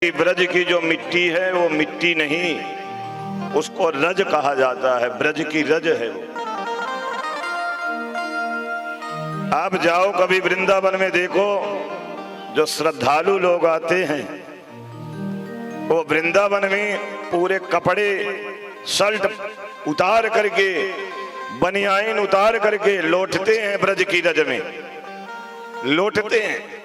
ब्रज की जो मिट्टी है वो मिट्टी नहीं, उसको रज कहा जाता है। ब्रज की रज है वो। आप जाओ कभी वृंदावन में, देखो जो श्रद्धालु लोग आते हैं वो वृंदावन में पूरे कपड़े शर्ट उतार करके, बनियान उतार करके लौटते हैं ब्रज की रज में। लौटते हैं,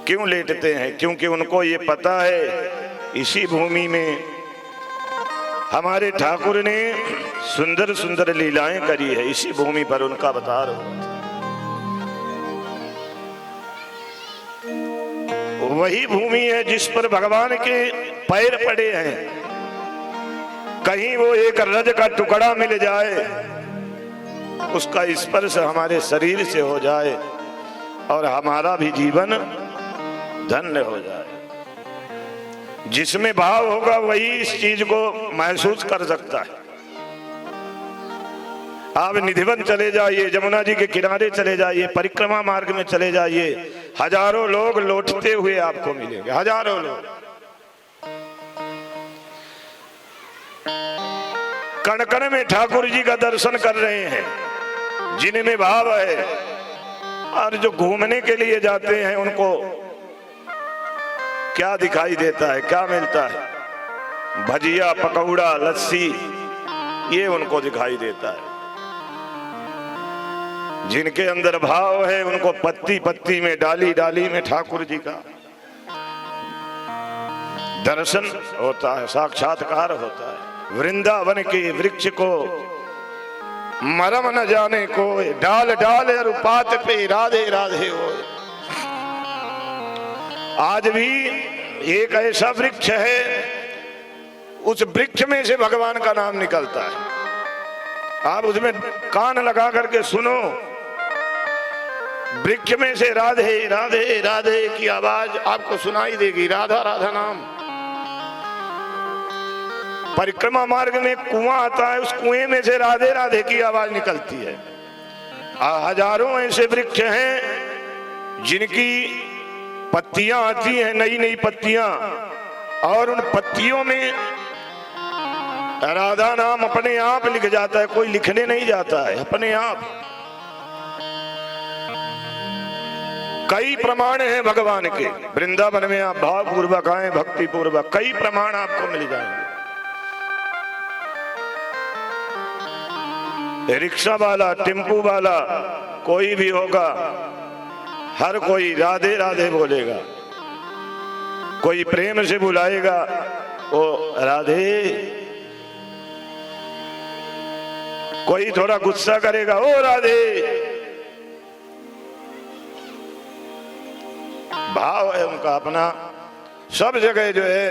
क्यों लेटते हैं? क्योंकि उनको ये पता है इसी भूमि में हमारे ठाकुर ने सुंदर सुंदर लीलाएं करी है, इसी भूमि पर उनका अवतार हुआ। वही भूमि है जिस पर भगवान के पैर पड़े हैं। कहीं वो एक रज का टुकड़ा मिल जाए, उसका स्पर्श हमारे शरीर से हो जाए और हमारा भी जीवन धन्य हो जाए। जिसमें भाव होगा वही इस चीज को महसूस कर सकता है। आप निधिवन चले जाइए, जमुना जी के किनारे चले जाइए, परिक्रमा मार्ग में चले जाइए, हजारों लोग लौटते हुए आपको मिलेंगे। हजारों लोग कण कण में ठाकुर जी का दर्शन कर रहे हैं, जिनमें भाव है। और जो घूमने के लिए जाते हैं उनको क्या दिखाई देता है? क्या मिलता है? भजिया, पकौड़ा, लस्सी, ये उनको दिखाई देता है। जिनके अंदर भाव है उनको पत्ती पत्ती में, डाली डाली में ठाकुर जी का दर्शन होता है, साक्षात्कार होता है। वृंदावन के वृक्ष को मरम न जाने को, डाल डाल और पात पे राधे राधे हो। आज भी एक ऐसा वृक्ष है, उस वृक्ष में से भगवान का नाम निकलता है। आप उसमें कान लगा करके सुनो, वृक्ष में से राधे राधे राधे की आवाज आपको सुनाई देगी। राधा राधा नाम। परिक्रमा मार्ग में कुआं आता है, उस कुएं में से राधे राधे की आवाज निकलती है। हजारों ऐसे वृक्ष हैं जिनकी पत्तियां आती हैं, नई नई पत्तियां, और उन पत्तियों में राधा नाम अपने आप लिख जाता है। कोई लिखने नहीं जाता है, अपने आप। कई प्रमाण हैं भगवान के। वृंदावन में आप भाव पूर्वक आए, भक्ति पूर्वक, कई प्रमाण आपको मिल जाएंगे। रिक्शा वाला, टेम्पू वाला, कोई भी होगा, हर कोई राधे राधे बोलेगा। कोई प्रेम से बुलाएगा, वो राधे। कोई थोड़ा गुस्सा करेगा, ओ राधे। भाव है उनका अपना। सब जगह जो है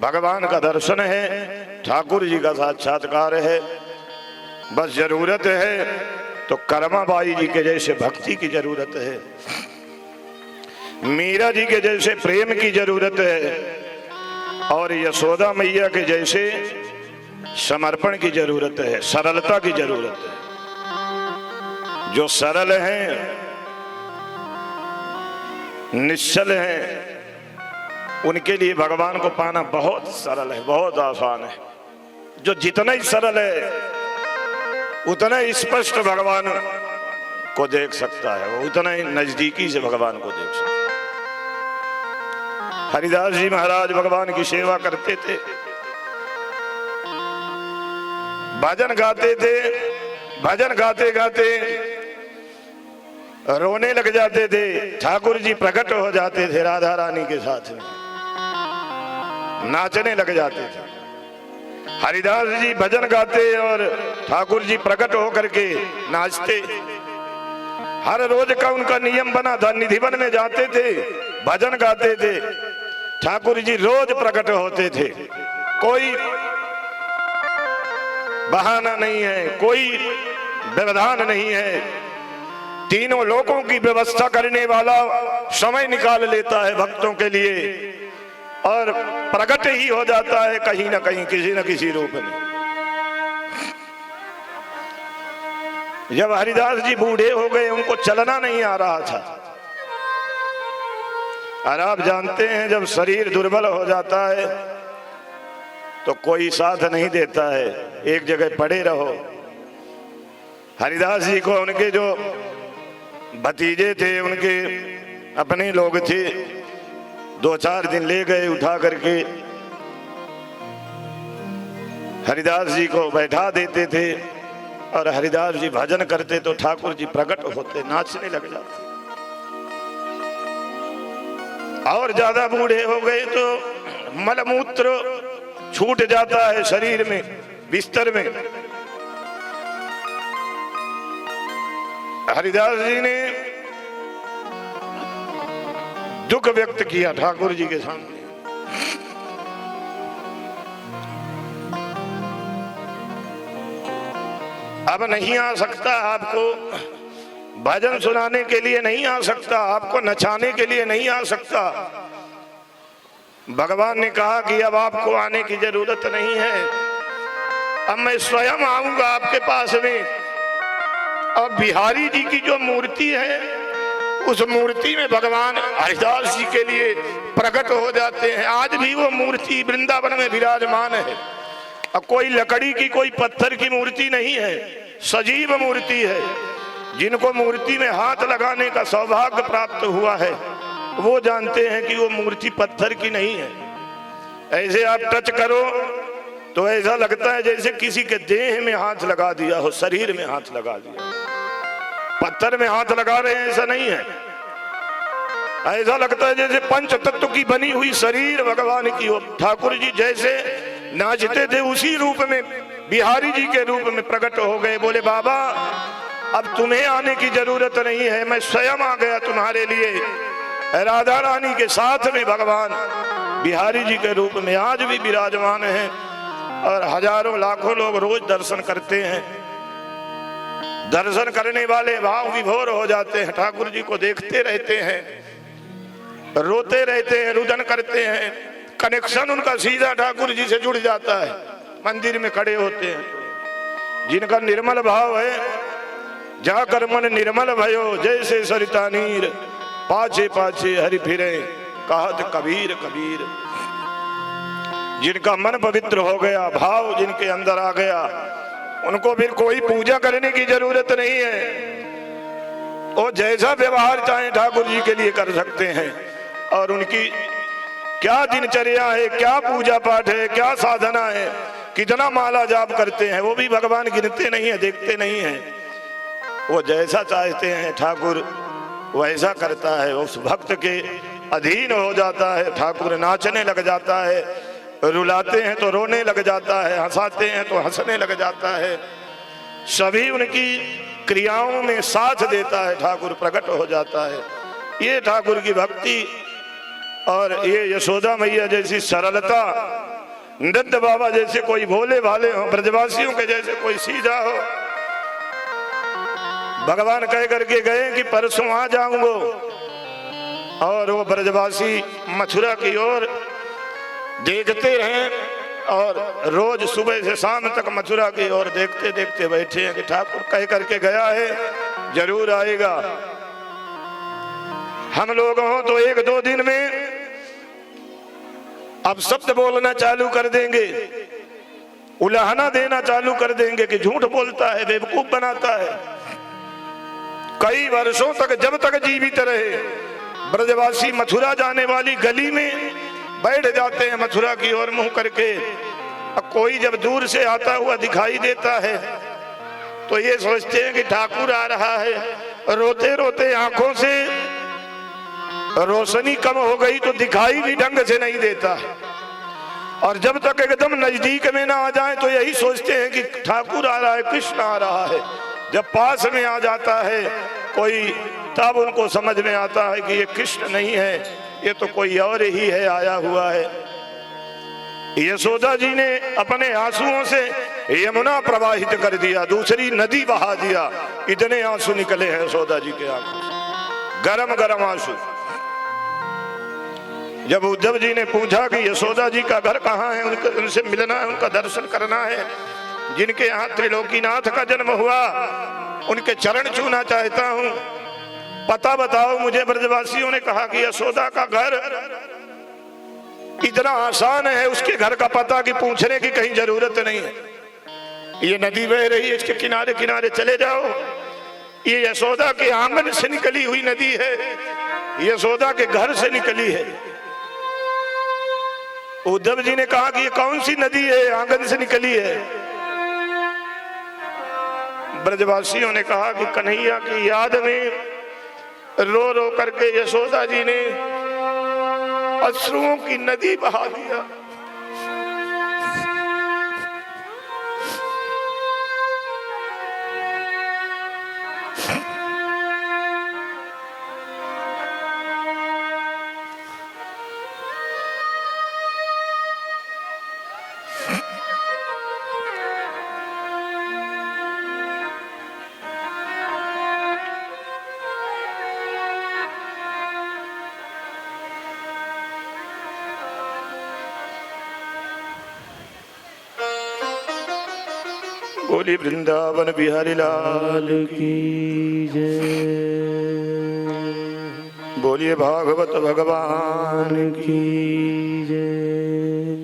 भगवान का दर्शन है, ठाकुर जी का साक्षात्कार है। बस जरूरत है तो कर्माबाई जी के जैसे भक्ति की जरूरत है, मीरा जी के जैसे प्रेम की जरूरत है, और यशोदा मैया के जैसे समर्पण की जरूरत है, सरलता की जरूरत है। जो सरल हैं, निश्चल हैं, उनके लिए भगवान को पाना बहुत सरल है, बहुत आसान है। जो जितना ही सरल है उतना ही स्पष्ट भगवान को देख सकता है, वो उतना ही नजदीकी से भगवान को देख सकता है। हरिदास जी महाराज भगवान की सेवा करते थे, भजन गाते थे। भजन गाते गाते रोने लग जाते थे। ठाकुर जी प्रकट हो जाते थे राधा रानी के साथ में, नाचने लग जाते थे। हरिदास जी भजन गाते और ठाकुर जी प्रकट होकर के नाचते। हर रोज का उनका नियम बना था, निधिवन में जाते थे, भजन गाते थे, ठाकुर जी रोज प्रकट होते थे। कोई बहाना नहीं है, कोई व्यवधान नहीं है। तीनों लोकों की व्यवस्था करने वाला समय निकाल लेता है भक्तों के लिए, और प्रकट ही हो जाता है कहीं ना कहीं, किसी न किसी रूप में। जब हरिदास जी बूढ़े हो गए, उनको चलना नहीं आ रहा था, और आप जानते हैं जब शरीर दुर्बल हो जाता है तो कोई साथ नहीं देता है, एक जगह पड़े रहो। हरिदास जी को उनके जो भतीजे थे, उनके अपने लोग थे, 2-4 दिन ले गए उठा करके, हरिदास जी को बैठा देते थे और हरिदास जी भजन करते तो ठाकुर जी प्रकट होते, नाचने लग जाते। और ज्यादा बूढ़े हो गए तो मलमूत्र छूट जाता है शरीर में, बिस्तर में। हरिदास जी ने दुख व्यक्त किया ठाकुर जी के सामने। अब नहीं आ सकता, आपको भजन सुनाने के लिए नहीं आ सकता, आपको नचाने के लिए नहीं आ सकता। भगवान ने कहा कि अब आपको आने की जरूरत नहीं है, अब मैं स्वयं आऊंगा आपके पास में। और बिहारी जी की जो मूर्ति है, उस मूर्ति में भगवान हरिदास जी के लिए प्रकट हो जाते हैं। आज भी वो मूर्ति वृंदावन में विराजमान है। अब कोई लकड़ी की, कोई पत्थर की मूर्ति नहीं है, सजीव मूर्ति है। जिनको मूर्ति में हाथ लगाने का सौभाग्य प्राप्त हुआ है वो जानते हैं कि वो मूर्ति पत्थर की नहीं है। ऐसे आप टच करो तो ऐसा लगता है जैसे किसी के देह में हाथ लगा दिया हो, शरीर में हाथ लगा दिया। पत्थर में हाथ लगा रहे हैं ऐसा नहीं है, ऐसा लगता है जैसे पंच तत्व की बनी हुई शरीर भगवान की हो। ठाकुर जी जैसे नाचते थे उसी रूप में, बिहारी जी के रूप में प्रकट हो गए। बोले बाबा अब तुम्हें आने की जरूरत नहीं है, मैं स्वयं आ गया तुम्हारे लिए। राधा रानी के साथ में भगवान बिहारी जी के रूप में आज भी विराजमान है और हजारों लाखों लोग रोज दर्शन करते हैं। दर्शन करने वाले भाव विभोर हो जाते हैं, ठाकुर जी को देखते रहते हैं, रोते रहते हैं, रुदन करते हैं। कनेक्शन उनका सीधा ठाकुर जी से जुड़ जाता है। मंदिर में खड़े होते हैं, जिनका निर्मल भाव है, जाकर मन निर्मल भयो जैसे सरिता नीर, पाछे पाछे हरि फिरे कहत कबीर कबीर। जिनका मन पवित्र हो गया, भाव जिनके अंदर आ गया, उनको फिर कोई पूजा करने की जरूरत नहीं है। वो जैसा व्यवहार चाहे ठाकुर जी के लिए कर सकते हैं। और उनकी क्या दिनचर्या है, क्या पूजा पाठ है, क्या साधना है, कितना माला जाप करते हैं, वो भी भगवान गिनते नहीं है, देखते नहीं है। वो जैसा चाहते हैं ठाकुर वैसा करता है, उस भक्त के अधीन हो जाता है। ठाकुर नाचने लग जाता है, रुलाते हैं तो रोने लग जाता है, हंसाते हैं तो हंसने लग जाता है। सभी उनकी क्रियाओं में साथ देता है, ठाकुर प्रकट हो जाता है। ये ठाकुर की भक्ति और ये यशोदा मैया जैसी सरलता, नंद बाबा जैसे कोई भोले भाले हो, ब्रजवासियों के जैसे कोई सीधा हो। भगवान कह करके गए कि परसों आ जाऊंगा, और वो ब्रजवासी मथुरा की ओर देखते रहे और रोज सुबह से शाम तक मथुरा की ओर देखते देखते बैठे हैं कि ठाकुर कह करके गया है, जरूर आएगा। हम लोग हों तो 1-2 दिन में अब शब्द बोलना चालू कर देंगे, उलाहना देना चालू कर देंगे कि झूठ बोलता है, बेवकूफ बनाता है। कई वर्षों तक जब तक जीवित रहे ब्रजवासी मथुरा जाने वाली गली में बैठ जाते हैं मथुरा की ओर मुंह करके। अब कोई जब दूर से आता हुआ दिखाई देता है तो ये सोचते हैं कि ठाकुर आ रहा है। रोते रोते आंखों से रोशनी कम हो गई तो दिखाई भी ढंग से नहीं देता। और जब तक एकदम नजदीक में ना आ जाए तो यही सोचते हैं कि ठाकुर आ रहा है, कृष्ण आ रहा है। जब पास में आ जाता है कोई तब उनको समझ में आता है कि ये कृष्ण नहीं है, ये तो कोई और ही है आया हुआ है। यशोदा जी ने अपने आंसुओं से यमुना प्रवाहित कर दिया, दूसरी नदी बहा दिया। इतने आंसू निकले हैं यशोदा जी के आंखों से, गरम गरम आंसू। जब उद्धव जी ने पूछा कि यशोदा जी का घर कहाँ है, उनसे मिलना है, उनका दर्शन करना है, जिनके यहाँ त्रिलोकीनाथ का जन्म हुआ, उनके चरण छूना चाहता हूँ। पता बताओ मुझे। ब्रजवासियों ने कहा कि यशोदा का घर इतना आसान है, उसके घर का पता कि पूछने की कहीं जरूरत नहीं है। ये नदी बह रही है, इसके किनारे किनारे चले जाओ। ये यशोदा के आंगन से निकली हुई नदी है, यशोदा के घर से निकली है। उद्धव जी ने कहा कि ये कौन सी नदी है, आंगन से निकली है। ब्रजवासियों ने कहा कि कन्हैया की याद में रो रो करके यशोदा जी ने अश्रुओं की नदी बहा दिया। बोली वृंदावन बिहारी लाल की जय। बोलिए भागवत भगवान की जय।